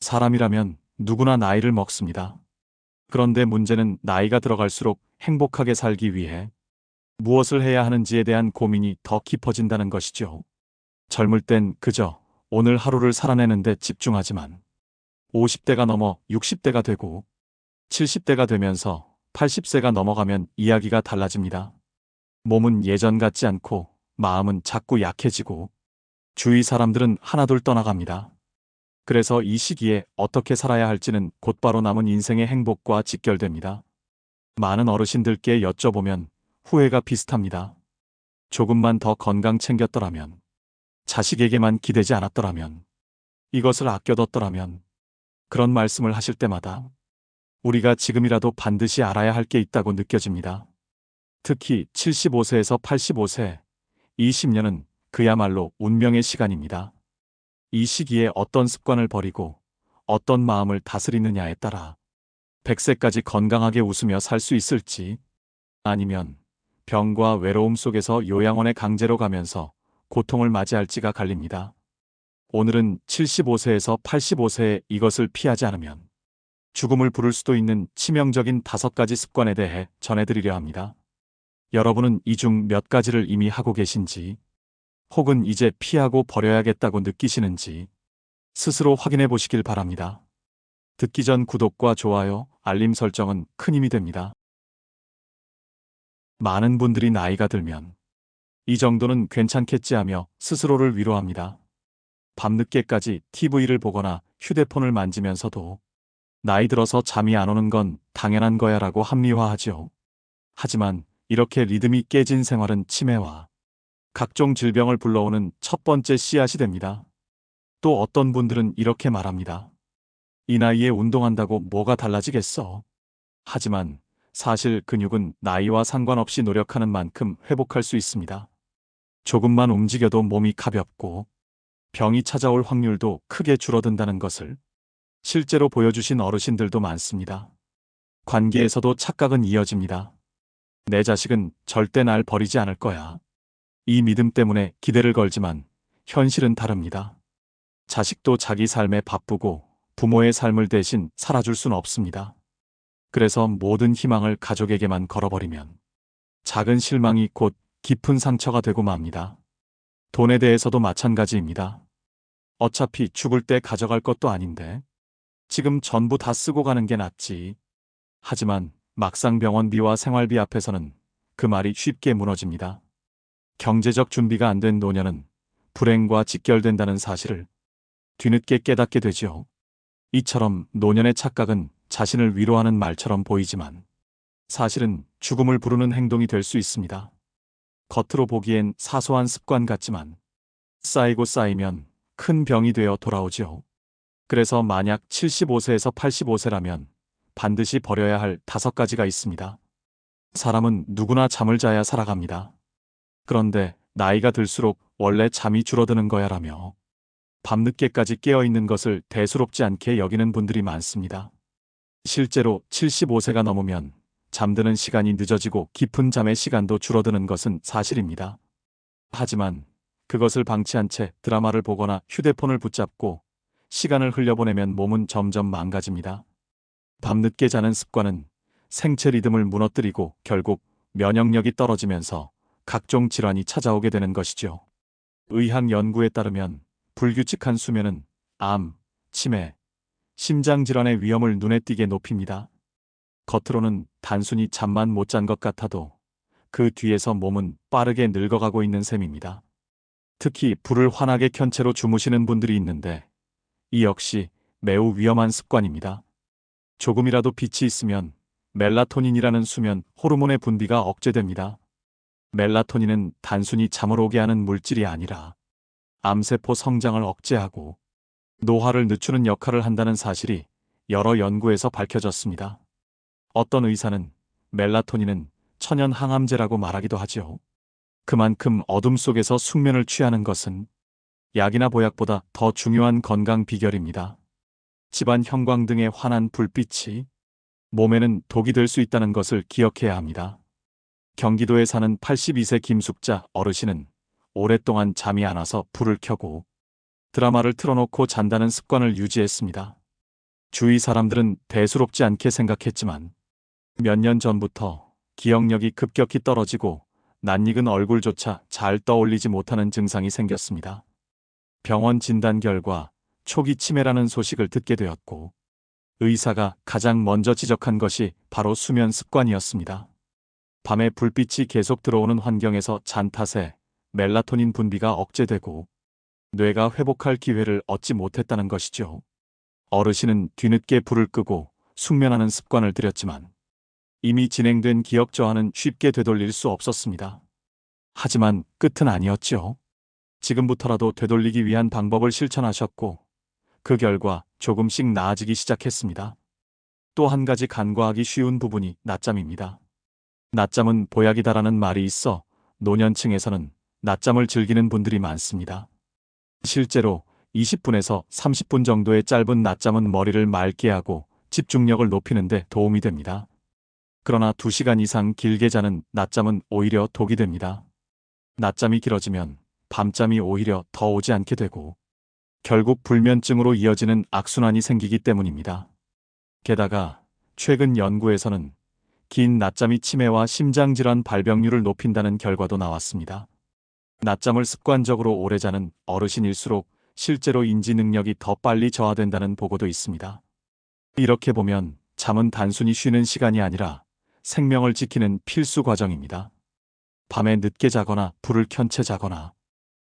사람이라면 누구나 나이를 먹습니다. 그런데 문제는 나이가 들어갈수록 행복하게 살기 위해 무엇을 해야 하는지에 대한 고민이 더 깊어진다는 것이죠. 젊을 땐 그저 오늘 하루를 살아내는데 집중하지만 50대가 넘어 60대가 되고 70대가 되면서 80세가 넘어가면 이야기가 달라집니다. 몸은 예전 같지 않고 마음은 자꾸 약해지고 주위 사람들은 하나둘 떠나갑니다. 그래서 이 시기에 어떻게 살아야 할지는 곧바로 남은 인생의 행복과 직결됩니다. 많은 어르신들께 여쭤보면 후회가 비슷합니다. 조금만 더 건강 챙겼더라면, 자식에게만 기대지 않았더라면, 이것을 아껴뒀더라면, 그런 말씀을 하실 때마다 우리가 지금이라도 반드시 알아야 할 게 있다고 느껴집니다. 특히 75세에서 85세, 20년은 그야말로 운명의 시간입니다. 이 시기에 어떤 습관을 버리고 어떤 마음을 다스리느냐에 따라 100세까지 건강하게 웃으며 살 수 있을지, 아니면 병과 외로움 속에서 요양원에 강제로 가면서 고통을 맞이할지가 갈립니다. 오늘은 75세에서 85세에 이것을 피하지 않으면 죽음을 부를 수도 있는 치명적인 5가지 습관에 대해 전해드리려 합니다. 여러분은 이 중 몇 가지를 이미 하고 계신지, 혹은 이제 피하고 버려야겠다고 느끼시는지 스스로 확인해 보시길 바랍니다. 듣기 전 구독과 좋아요, 알림 설정은 큰 힘이 됩니다. 많은 분들이 나이가 들면 이 정도는 괜찮겠지 하며 스스로를 위로합니다. 밤늦게까지 TV를 보거나 휴대폰을 만지면서도 나이 들어서 잠이 안 오는 건 당연한 거야 라고 합리화하죠. 하지만 이렇게 리듬이 깨진 생활은 치매와 각종 질병을 불러오는 첫 번째 씨앗이 됩니다. 또 어떤 분들은 이렇게 말합니다. 이 나이에 운동한다고 뭐가 달라지겠어? 하지만 사실 근육은 나이와 상관없이 노력하는 만큼 회복할 수 있습니다. 조금만 움직여도 몸이 가볍고 병이 찾아올 확률도 크게 줄어든다는 것을 실제로 보여주신 어르신들도 많습니다. 관계에서도 착각은 이어집니다. 내 자식은 절대 날 버리지 않을 거야. 이 믿음 때문에 기대를 걸지만 현실은 다릅니다. 자식도 자기 삶에 바쁘고 부모의 삶을 대신 살아줄 순 없습니다. 그래서 모든 희망을 가족에게만 걸어버리면 작은 실망이 곧 깊은 상처가 되고 맙니다. 돈에 대해서도 마찬가지입니다. 어차피 죽을 때 가져갈 것도 아닌데 지금 전부 다 쓰고 가는 게 낫지. 하지만 막상 병원비와 생활비 앞에서는 그 말이 쉽게 무너집니다. 경제적 준비가 안 된 노년은 불행과 직결된다는 사실을 뒤늦게 깨닫게 되죠. 이처럼 노년의 착각은 자신을 위로하는 말처럼 보이지만 사실은 죽음을 부르는 행동이 될 수 있습니다. 겉으로 보기엔 사소한 습관 같지만 쌓이고 쌓이면 큰 병이 되어 돌아오죠. 그래서 만약 75세에서 85세라면 반드시 버려야 할 5가지가 있습니다. 사람은 누구나 잠을 자야 살아갑니다. 그런데 나이가 들수록 원래 잠이 줄어드는 거야라며 밤늦게까지 깨어있는 것을 대수롭지 않게 여기는 분들이 많습니다. 실제로 75세가 넘으면 잠드는 시간이 늦어지고 깊은 잠의 시간도 줄어드는 것은 사실입니다. 하지만 그것을 방치한 채 드라마를 보거나 휴대폰을 붙잡고 시간을 흘려보내면 몸은 점점 망가집니다. 밤늦게 자는 습관은 생체 리듬을 무너뜨리고 결국 면역력이 떨어지면서 각종 질환이 찾아오게 되는 것이죠. 의학 연구에 따르면 불규칙한 수면은 암, 치매, 심장질환의 위험을 눈에 띄게 높입니다. 겉으로는 단순히 잠만 못 잔 것 같아도 그 뒤에서 몸은 빠르게 늙어가고 있는 셈입니다. 특히 불을 환하게 켠 채로 주무시는 분들이 있는데 이 역시 매우 위험한 습관입니다. 조금이라도 빛이 있으면 멜라토닌이라는 수면 호르몬의 분비가 억제됩니다. 멜라토닌은 단순히 잠을 오게 하는 물질이 아니라 암세포 성장을 억제하고 노화를 늦추는 역할을 한다는 사실이 여러 연구에서 밝혀졌습니다. 어떤 의사는 멜라토닌은 천연 항암제라고 말하기도 하지요. 그만큼 어둠 속에서 숙면을 취하는 것은 약이나 보약보다 더 중요한 건강 비결입니다. 집안 형광등의 환한 불빛이 몸에는 독이 될 수 있다는 것을 기억해야 합니다. 경기도에 사는 82세 김숙자 어르신은 오랫동안 잠이 안 와서 불을 켜고 드라마를 틀어놓고 잔다는 습관을 유지했습니다. 주위 사람들은 대수롭지 않게 생각했지만 몇 년 전부터 기억력이 급격히 떨어지고 낯익은 얼굴조차 잘 떠올리지 못하는 증상이 생겼습니다. 병원 진단 결과 초기 치매라는 소식을 듣게 되었고 의사가 가장 먼저 지적한 것이 바로 수면 습관이었습니다. 밤에 불빛이 계속 들어오는 환경에서 잔 탓에 멜라토닌 분비가 억제되고 뇌가 회복할 기회를 얻지 못했다는 것이죠. 어르신은 뒤늦게 불을 끄고 숙면하는 습관을 들였지만 이미 진행된 기억 저하는 쉽게 되돌릴 수 없었습니다. 하지만 끝은 아니었죠. 지금부터라도 되돌리기 위한 방법을 실천하셨고 그 결과 조금씩 나아지기 시작했습니다. 또 한 가지 간과하기 쉬운 부분이 낮잠입니다. 낮잠은 보약이다라는 말이 있어 노년층에서는 낮잠을 즐기는 분들이 많습니다. 실제로 20분에서 30분 정도의 짧은 낮잠은 머리를 맑게 하고 집중력을 높이는 데 도움이 됩니다. 그러나 2시간 이상 길게 자는 낮잠은 오히려 독이 됩니다. 낮잠이 길어지면 밤잠이 오히려 더 오지 않게 되고 결국 불면증으로 이어지는 악순환이 생기기 때문입니다. 게다가 최근 연구에서는 긴 낮잠이 치매와 심장질환 발병률을 높인다는 결과도 나왔습니다. 낮잠을 습관적으로 오래 자는 어르신일수록 실제로 인지 능력이 더 빨리 저하된다는 보고도 있습니다. 이렇게 보면 잠은 단순히 쉬는 시간이 아니라 생명을 지키는 필수 과정입니다. 밤에 늦게 자거나 불을 켠 채 자거나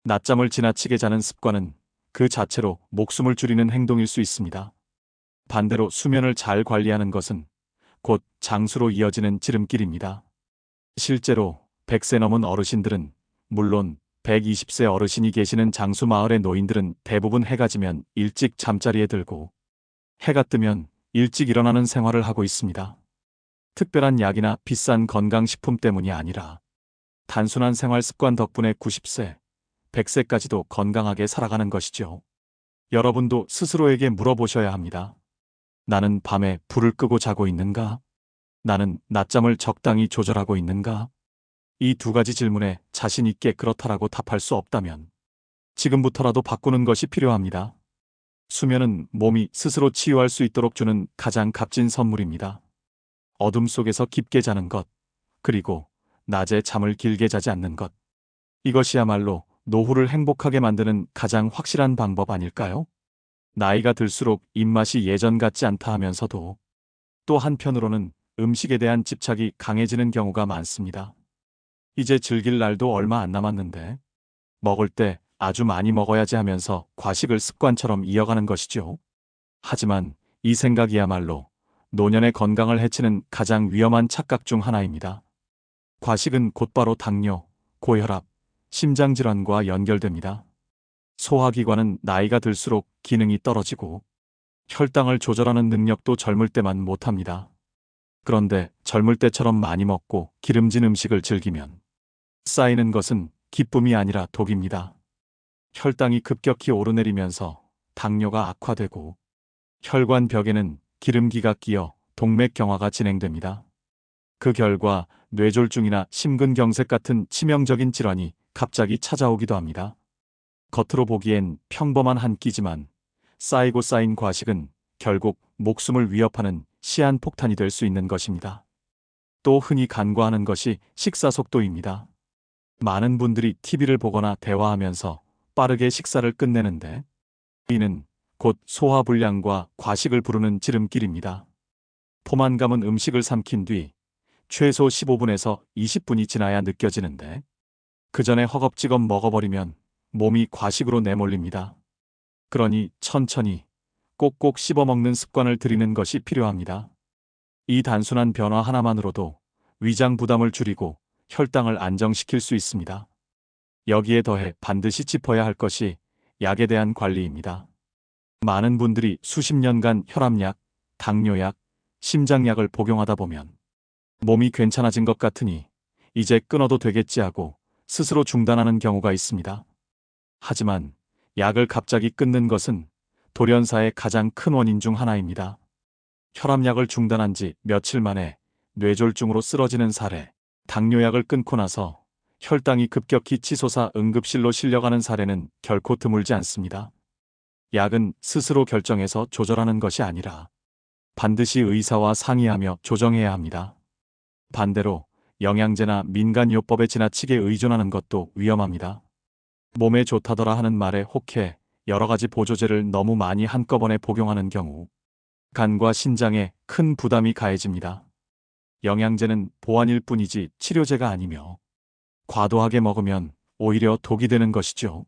낮잠을 지나치게 자는 습관은 그 자체로 목숨을 줄이는 행동일 수 있습니다. 반대로 수면을 잘 관리하는 것은 곧 장수로 이어지는 지름길입니다. 실제로 100세 넘은 어르신들은 물론 120세 어르신이 계시는 장수 마을의 노인들은 대부분 해가 지면 일찍 잠자리에 들고 해가 뜨면 일찍 일어나는 생활을 하고 있습니다. 특별한 약이나 비싼 건강식품 때문이 아니라 단순한 생활 습관 덕분에 90세, 100세까지도 건강하게 살아가는 것이죠. 여러분도 스스로에게 물어보셔야 합니다. 나는 밤에 불을 끄고 자고 있는가? 나는 낮잠을 적당히 조절하고 있는가? 이 2가지 질문에 자신 있게 그렇다라고 답할 수 없다면 지금부터라도 바꾸는 것이 필요합니다. 수면은 몸이 스스로 치유할 수 있도록 주는 가장 값진 선물입니다. 어둠 속에서 깊게 자는 것, 그리고 낮에 잠을 길게 자지 않는 것. 이것이야말로 노후를 행복하게 만드는 가장 확실한 방법 아닐까요? 나이가 들수록 입맛이 예전 같지 않다 하면서도 또 한편으로는 음식에 대한 집착이 강해지는 경우가 많습니다. 이제 즐길 날도 얼마 안 남았는데 먹을 때 아주 많이 먹어야지 하면서 과식을 습관처럼 이어가는 것이죠. 하지만 이 생각이야말로 노년의 건강을 해치는 가장 위험한 착각 중 하나입니다. 과식은 곧바로 당뇨, 고혈압, 심장질환과 연결됩니다. 소화기관은 나이가 들수록 기능이 떨어지고 혈당을 조절하는 능력도 젊을 때만 못합니다. 그런데 젊을 때처럼 많이 먹고 기름진 음식을 즐기면 쌓이는 것은 기쁨이 아니라 독입니다. 혈당이 급격히 오르내리면서 당뇨가 악화되고 혈관 벽에는 기름기가 끼어 동맥경화가 진행됩니다. 그 결과 뇌졸중이나 심근경색 같은 치명적인 질환이 갑자기 찾아오기도 합니다. 겉으로 보기엔 평범한 한 끼지만 쌓이고 쌓인 과식은 결국 목숨을 위협하는 시한폭탄이 될 수 있는 것입니다. 또 흔히 간과하는 것이 식사 속도입니다. 많은 분들이 TV를 보거나 대화하면서 빠르게 식사를 끝내는데 이는 곧 소화불량과 과식을 부르는 지름길입니다. 포만감은 음식을 삼킨 뒤 최소 15분에서 20분이 지나야 느껴지는데 그 전에 허겁지겁 먹어버리면 몸이 과식으로 내몰립니다. 그러니 천천히 꼭꼭 씹어먹는 습관을 들이는 것이 필요합니다. 이 단순한 변화 하나만으로도 위장 부담을 줄이고 혈당을 안정시킬 수 있습니다. 여기에 더해 반드시 짚어야 할 것이 약에 대한 관리입니다. 많은 분들이 수십 년간 혈압약, 당뇨약, 심장약을 복용하다 보면 몸이 괜찮아진 것 같으니 이제 끊어도 되겠지 하고 스스로 중단하는 경우가 있습니다. 하지만 약을 갑자기 끊는 것은 돌연사의 가장 큰 원인 중 하나입니다. 혈압약을 중단한 지 며칠 만에 뇌졸중으로 쓰러지는 사례, 당뇨약을 끊고 나서 혈당이 급격히 치솟아 응급실로 실려가는 사례는 결코 드물지 않습니다. 약은 스스로 결정해서 조절하는 것이 아니라 반드시 의사와 상의하며 조정해야 합니다. 반대로 영양제나 민간요법에 지나치게 의존하는 것도 위험합니다. 몸에 좋다더라 하는 말에 혹해 여러 가지 보조제를 너무 많이 한꺼번에 복용하는 경우 간과 신장에 큰 부담이 가해집니다. 영양제는 보완일 뿐이지 치료제가 아니며 과도하게 먹으면 오히려 독이 되는 것이죠.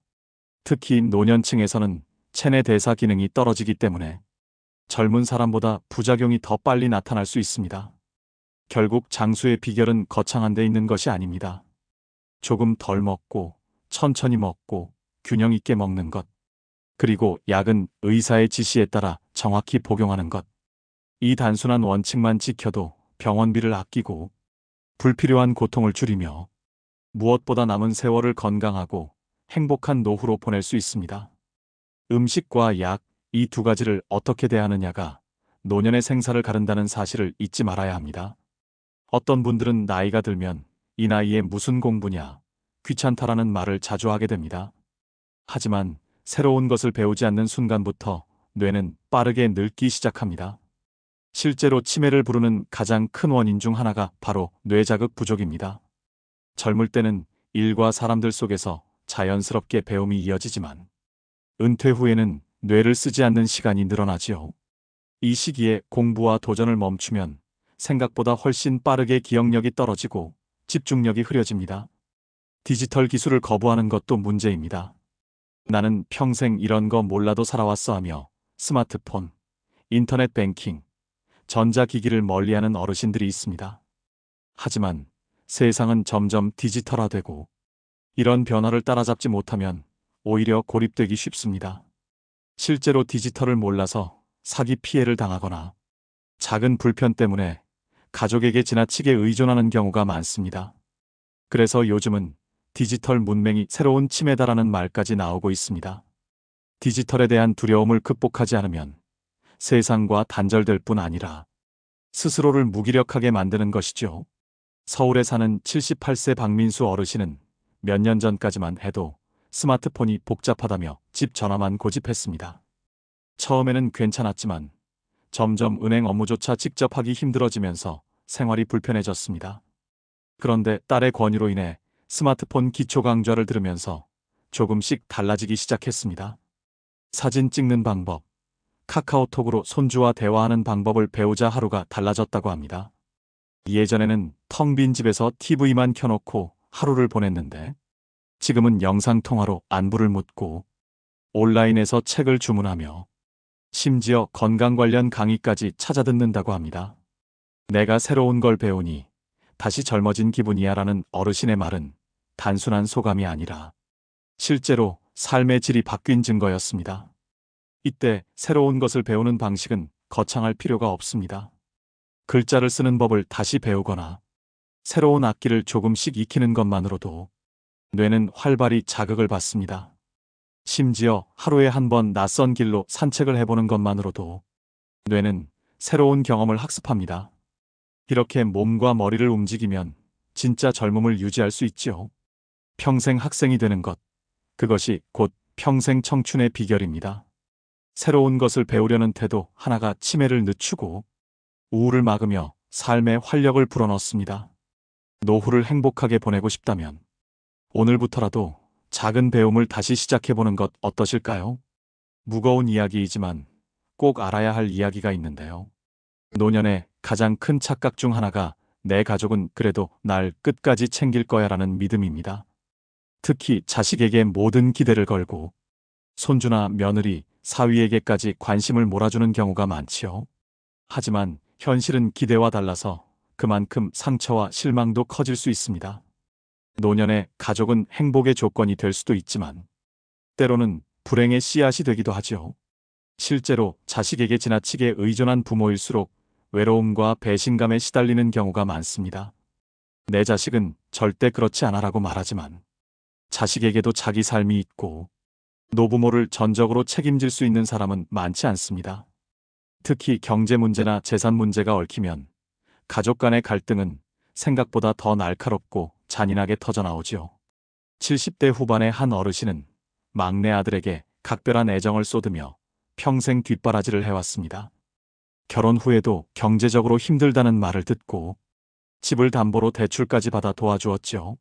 특히 노년층에서는 체내 대사 기능이 떨어지기 때문에 젊은 사람보다 부작용이 더 빨리 나타날 수 있습니다. 결국 장수의 비결은 거창한 데 있는 것이 아닙니다. 조금 덜 먹고 천천히 먹고 균형 있게 먹는 것. 그리고 약은 의사의 지시에 따라 정확히 복용하는 것. 이 단순한 원칙만 지켜도 병원비를 아끼고 불필요한 고통을 줄이며 무엇보다 남은 세월을 건강하고 행복한 노후로 보낼 수 있습니다. 음식과 약, 이 두 가지를 어떻게 대하느냐가 노년의 생사를 가른다는 사실을 잊지 말아야 합니다. 어떤 분들은 나이가 들면 이 나이에 무슨 공부냐, 귀찮다라는 말을 자주 하게 됩니다. 하지만 새로운 것을 배우지 않는 순간부터 뇌는 빠르게 늙기 시작합니다. 실제로 치매를 부르는 가장 큰 원인 중 하나가 바로 뇌자극 부족입니다. 젊을 때는 일과 사람들 속에서 자연스럽게 배움이 이어지지만 은퇴 후에는 뇌를 쓰지 않는 시간이 늘어나지요. 이 시기에 공부와 도전을 멈추면 생각보다 훨씬 빠르게 기억력이 떨어지고 집중력이 흐려집니다. 디지털 기술을 거부하는 것도 문제입니다. 나는 평생 이런 거 몰라도 살아왔어 하며 스마트폰, 인터넷 뱅킹, 전자기기를 멀리하는 어르신들이 있습니다. 하지만 세상은 점점 디지털화되고 이런 변화를 따라잡지 못하면 오히려 고립되기 쉽습니다. 실제로 디지털을 몰라서 사기 피해를 당하거나 작은 불편 때문에 가족에게 지나치게 의존하는 경우가 많습니다. 그래서 요즘은 디지털 문맹이 새로운 치매다라는 말까지 나오고 있습니다. 디지털에 대한 두려움을 극복하지 않으면 세상과 단절될 뿐 아니라 스스로를 무기력하게 만드는 것이죠. 서울에 사는 78세 박민수 어르신은 몇 년 전까지만 해도 스마트폰이 복잡하다며 집 전화만 고집했습니다. 처음에는 괜찮았지만 점점 은행 업무조차 직접 하기 힘들어지면서 생활이 불편해졌습니다. 그런데 딸의 권유로 인해 스마트폰 기초 강좌를 들으면서 조금씩 달라지기 시작했습니다. 사진 찍는 방법, 카카오톡으로 손주와 대화하는 방법을 배우자 하루가 달라졌다고 합니다. 예전에는 텅 빈 집에서 TV만 켜놓고 하루를 보냈는데 지금은 영상통화로 안부를 묻고 온라인에서 책을 주문하며 심지어 건강 관련 강의까지 찾아 듣는다고 합니다. 내가 새로운 걸 배우니 다시 젊어진 기분이야 라는 어르신의 말은 단순한 소감이 아니라 실제로 삶의 질이 바뀐 증거였습니다. 이때 새로운 것을 배우는 방식은 거창할 필요가 없습니다. 글자를 쓰는 법을 다시 배우거나 새로운 악기를 조금씩 익히는 것만으로도 뇌는 활발히 자극을 받습니다. 심지어 하루에 한 번 낯선 길로 산책을 해보는 것만으로도 뇌는 새로운 경험을 학습합니다. 이렇게 몸과 머리를 움직이면 진짜 젊음을 유지할 수 있지요. 평생 학생이 되는 것, 그것이 곧 평생 청춘의 비결입니다. 새로운 것을 배우려는 태도 하나가 치매를 늦추고 우울을 막으며 삶의 활력을 불어넣습니다. 노후를 행복하게 보내고 싶다면 오늘부터라도 작은 배움을 다시 시작해보는 것 어떠실까요? 무거운 이야기이지만 꼭 알아야 할 이야기가 있는데요. 노년의 가장 큰 착각 중 하나가 내 가족은 그래도 날 끝까지 챙길 거야라는 믿음입니다. 특히 자식에게 모든 기대를 걸고 손주나 며느리, 사위에게까지 관심을 몰아주는 경우가 많지요. 하지만 현실은 기대와 달라서 그만큼 상처와 실망도 커질 수 있습니다. 노년의 가족은 행복의 조건이 될 수도 있지만 때로는 불행의 씨앗이 되기도 하죠. 실제로 자식에게 지나치게 의존한 부모일수록 외로움과 배신감에 시달리는 경우가 많습니다. 내 자식은 절대 그렇지 않아라고 말하지만 자식에게도 자기 삶이 있고 노부모를 전적으로 책임질 수 있는 사람은 많지 않습니다. 특히 경제 문제나 재산 문제가 얽히면 가족 간의 갈등은 생각보다 더 날카롭고 잔인하게 터져나오지요. 70대 후반의 한 어르신은 막내 아들에게 각별한 애정을 쏟으며 평생 뒷바라지를 해왔습니다. 결혼 후에도 경제적으로 힘들다는 말을 듣고 집을 담보로 대출까지 받아 도와주었죠.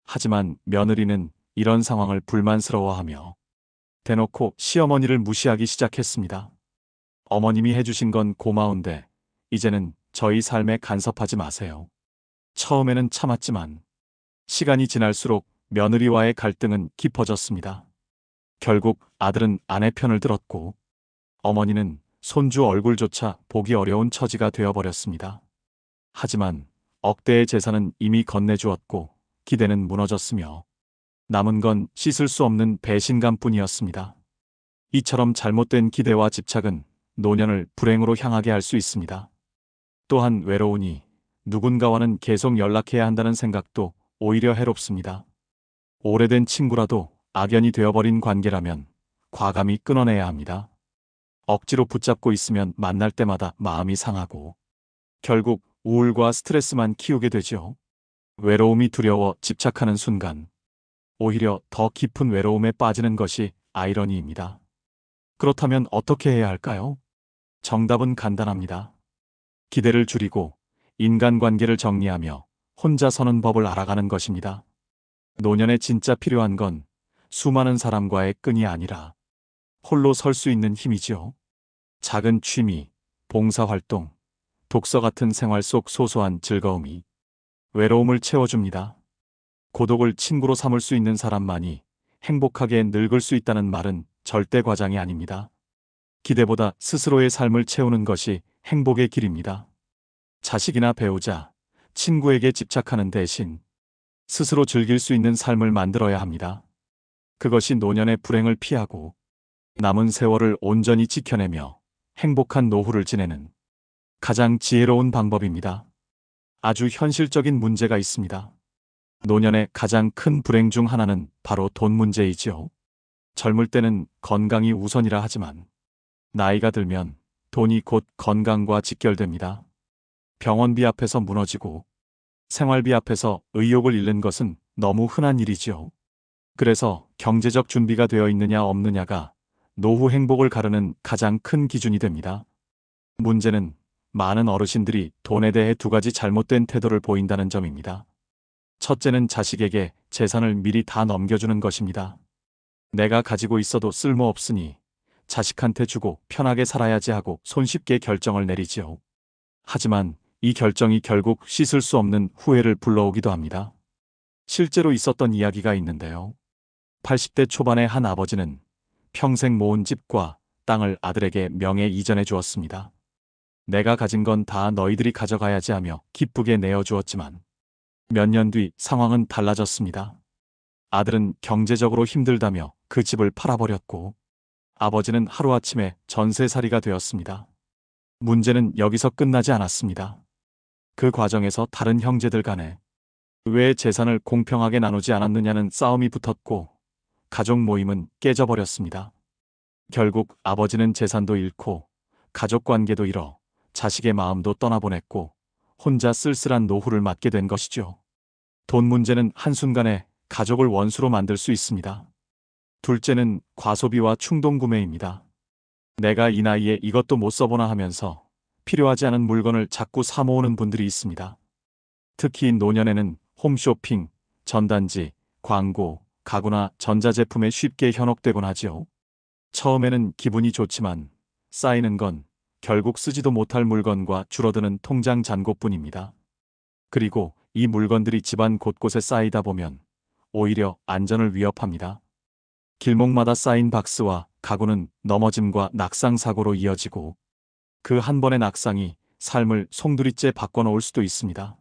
하지만 며느리는 이런 상황을 불만스러워하며 대놓고 시어머니를 무시하기 시작했습니다. 어머님이 해주신 건 고마운데 이제는 저희 삶에 간섭하지 마세요. 처음에는 참았지만 시간이 지날수록 며느리와의 갈등은 깊어졌습니다. 결국 아들은 아내 편을 들었고 어머니는 손주 얼굴조차 보기 어려운 처지가 되어버렸습니다. 하지만 억대의 재산은 이미 건네주었고 기대는 무너졌으며 남은 건 씻을 수 없는 배신감뿐이었습니다. 이처럼 잘못된 기대와 집착은 노년을 불행으로 향하게 할 수 있습니다. 또한 외로우니 누군가와는 계속 연락해야 한다는 생각도 오히려 해롭습니다. 오래된 친구라도 악연이 되어버린 관계라면 과감히 끊어내야 합니다. 억지로 붙잡고 있으면 만날 때마다 마음이 상하고 결국 우울과 스트레스만 키우게 되죠. 외로움이 두려워 집착하는 순간 오히려 더 깊은 외로움에 빠지는 것이 아이러니입니다. 그렇다면 어떻게 해야 할까요? 정답은 간단합니다. 기대를 줄이고 인간관계를 정리하며 혼자 서는 법을 알아가는 것입니다. 노년에 진짜 필요한 건 수많은 사람과의 끈이 아니라 홀로 설 수 있는 힘이지요. 작은 취미, 봉사활동, 독서 같은 생활 속 소소한 즐거움이 외로움을 채워줍니다. 고독을 친구로 삼을 수 있는 사람만이 행복하게 늙을 수 있다는 말은 절대 과장이 아닙니다. 기대보다 스스로의 삶을 채우는 것이 행복의 길입니다. 자식이나 배우자, 친구에게 집착하는 대신 스스로 즐길 수 있는 삶을 만들어야 합니다. 그것이 노년의 불행을 피하고 남은 세월을 온전히 지켜내며 행복한 노후를 지내는 가장 지혜로운 방법입니다. 아주 현실적인 문제가 있습니다. 노년의 가장 큰 불행 중 하나는 바로 돈 문제이지요. 젊을 때는 건강이 우선이라 하지만 나이가 들면 돈이 곧 건강과 직결됩니다. 병원비 앞에서 무너지고 생활비 앞에서 의욕을 잃는 것은 너무 흔한 일이지요. 그래서 경제적 준비가 되어 있느냐 없느냐가 노후 행복을 가르는 가장 큰 기준이 됩니다. 문제는 많은 어르신들이 돈에 대해 두 가지 잘못된 태도를 보인다는 점입니다. 첫째는 자식에게 재산을 미리 다 넘겨주는 것입니다. 내가 가지고 있어도 쓸모없으니 자식한테 주고 편하게 살아야지 하고 손쉽게 결정을 내리지요. 하지만 이 결정이 결국 씻을 수 없는 후회를 불러오기도 합니다. 실제로 있었던 이야기가 있는데요. 80대 초반의 한 아버지는 평생 모은 집과 땅을 아들에게 명예 이전해 주었습니다. 내가 가진 건 다 너희들이 가져가야지 하며 기쁘게 내어주었지만 몇 년 뒤 상황은 달라졌습니다. 아들은 경제적으로 힘들다며 그 집을 팔아버렸고 아버지는 하루아침에 전세살이가 되었습니다. 문제는 여기서 끝나지 않았습니다. 그 과정에서 다른 형제들 간에 왜 재산을 공평하게 나누지 않았느냐는 싸움이 붙었고 가족 모임은 깨져버렸습니다. 결국 아버지는 재산도 잃고 가족 관계도 잃어 자식의 마음도 떠나보냈고 혼자 쓸쓸한 노후를 맞게 된 것이죠. 돈 문제는 한순간에 가족을 원수로 만들 수 있습니다. 둘째는 과소비와 충동구매입니다. 내가 이 나이에 이것도 못 써보나 하면서 필요하지 않은 물건을 자꾸 사모으는 분들이 있습니다. 특히 노년에는 홈쇼핑, 전단지, 광고, 가구나 전자제품에 쉽게 현혹되곤 하지요. 처음에는 기분이 좋지만 쌓이는 건 결국 쓰지도 못할 물건과 줄어드는 통장 잔고뿐입니다. 그리고 이 물건들이 집안 곳곳에 쌓이다 보면 오히려 안전을 위협합니다. 길목마다 쌓인 박스와 가구는 넘어짐과 낙상사고로 이어지고 그 한 번의 낙상이 삶을 송두리째 바꿔놓을 수도 있습니다.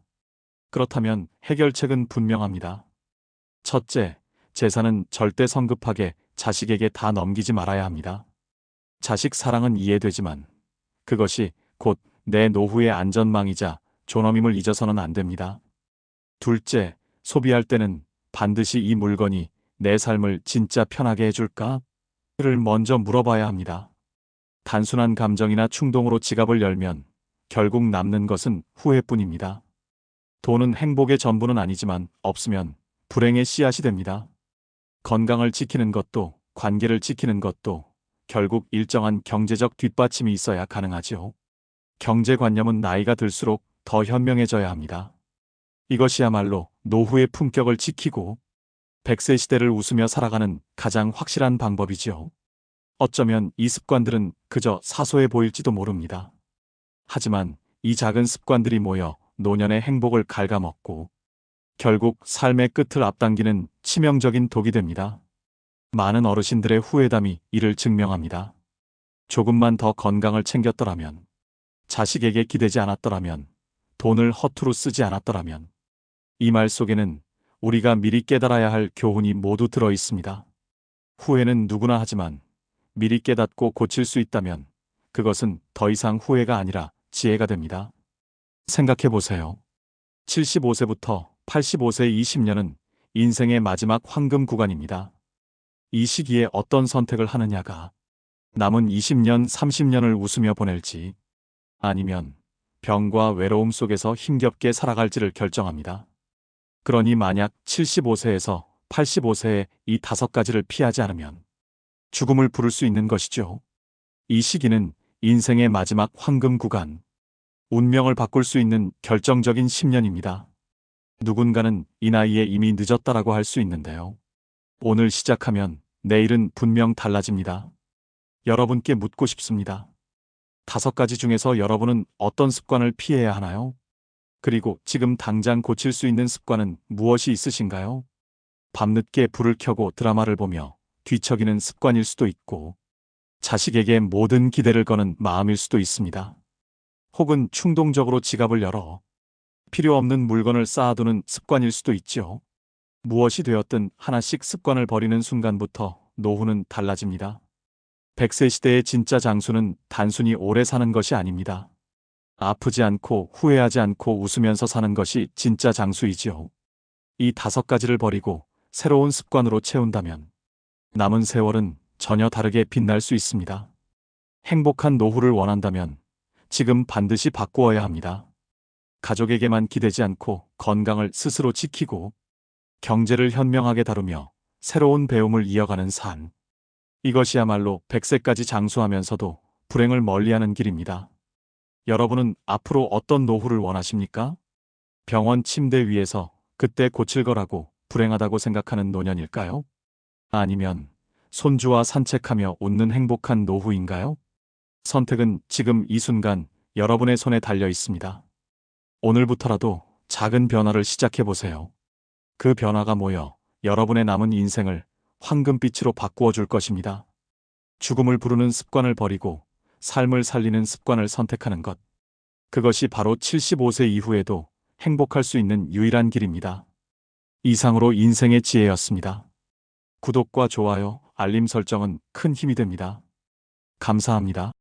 그렇다면 해결책은 분명합니다. 첫째, 재산은 절대 성급하게 자식에게 다 넘기지 말아야 합니다. 자식 사랑은 이해되지만 그것이 곧 내 노후의 안전망이자 존엄임을 잊어서는 안 됩니다. 둘째, 소비할 때는 반드시 이 물건이 내 삶을 진짜 편하게 해줄까?를 먼저 물어봐야 합니다. 단순한 감정이나 충동으로 지갑을 열면 결국 남는 것은 후회뿐입니다. 돈은 행복의 전부는 아니지만 없으면 불행의 씨앗이 됩니다. 건강을 지키는 것도 관계를 지키는 것도 결국 일정한 경제적 뒷받침이 있어야 가능하지요. 경제관념은 나이가 들수록 더 현명해져야 합니다. 이것이야말로 노후의 품격을 지키고 100세 시대를 웃으며 살아가는 가장 확실한 방법이지요. 어쩌면 이 습관들은 그저 사소해 보일지도 모릅니다. 하지만 이 작은 습관들이 모여 노년의 행복을 갉아먹고 결국 삶의 끝을 앞당기는 치명적인 독이 됩니다. 많은 어르신들의 후회담이 이를 증명합니다. 조금만 더 건강을 챙겼더라면, 자식에게 기대지 않았더라면, 돈을 허투루 쓰지 않았더라면. 이 말 속에는 우리가 미리 깨달아야 할 교훈이 모두 들어 있습니다. 후회는 누구나 하지만 미리 깨닫고 고칠 수 있다면 그것은 더 이상 후회가 아니라 지혜가 됩니다. 생각해 보세요. 75세부터 85세 20년은 인생의 마지막 황금 구간입니다. 이 시기에 어떤 선택을 하느냐가 남은 20년, 30년을 웃으며 보낼지 아니면 병과 외로움 속에서 힘겹게 살아갈지를 결정합니다. 그러니 만약 75세에서 85세에 이 5가지를 피하지 않으면 죽음을 부를 수 있는 것이죠. 이 시기는 인생의 마지막 황금 구간, 운명을 바꿀 수 있는 결정적인 10년입니다. 누군가는 이 나이에 이미 늦었다라고 할 수 있는데요. 오늘 시작하면 내일은 분명 달라집니다. 여러분께 묻고 싶습니다. 5가지 중에서 여러분은 어떤 습관을 피해야 하나요? 그리고 지금 당장 고칠 수 있는 습관은 무엇이 있으신가요? 밤늦게 불을 켜고 드라마를 보며 뒤척이는 습관일 수도 있고, 자식에게 모든 기대를 거는 마음일 수도 있습니다. 혹은 충동적으로 지갑을 열어 필요 없는 물건을 쌓아두는 습관일 수도 있죠. 무엇이 되었든 하나씩 습관을 버리는 순간부터 노후는 달라집니다. 100세 시대의 진짜 장수는 단순히 오래 사는 것이 아닙니다. 아프지 않고 후회하지 않고 웃으면서 사는 것이 진짜 장수이지요. 이 5가지를 버리고 새로운 습관으로 채운다면 남은 세월은 전혀 다르게 빛날 수 있습니다. 행복한 노후를 원한다면 지금 반드시 바꾸어야 합니다. 가족에게만 기대지 않고 건강을 스스로 지키고 경제를 현명하게 다루며 새로운 배움을 이어가는 삶. 이것이야말로 100세까지 장수하면서도 불행을 멀리하는 길입니다. 여러분은 앞으로 어떤 노후를 원하십니까? 병원 침대 위에서 그때 고칠 거라고 불행하다고 생각하는 노년일까요? 아니면 손주와 산책하며 웃는 행복한 노후인가요? 선택은 지금 이 순간 여러분의 손에 달려 있습니다. 오늘부터라도 작은 변화를 시작해 보세요. 그 변화가 모여 여러분의 남은 인생을 황금빛으로 바꾸어 줄 것입니다. 죽음을 부르는 습관을 버리고 삶을 살리는 습관을 선택하는 것. 그것이 바로 75세 이후에도 행복할 수 있는 유일한 길입니다. 이상으로 인생의 지혜였습니다. 구독과 좋아요, 알림 설정은 큰 힘이 됩니다. 감사합니다.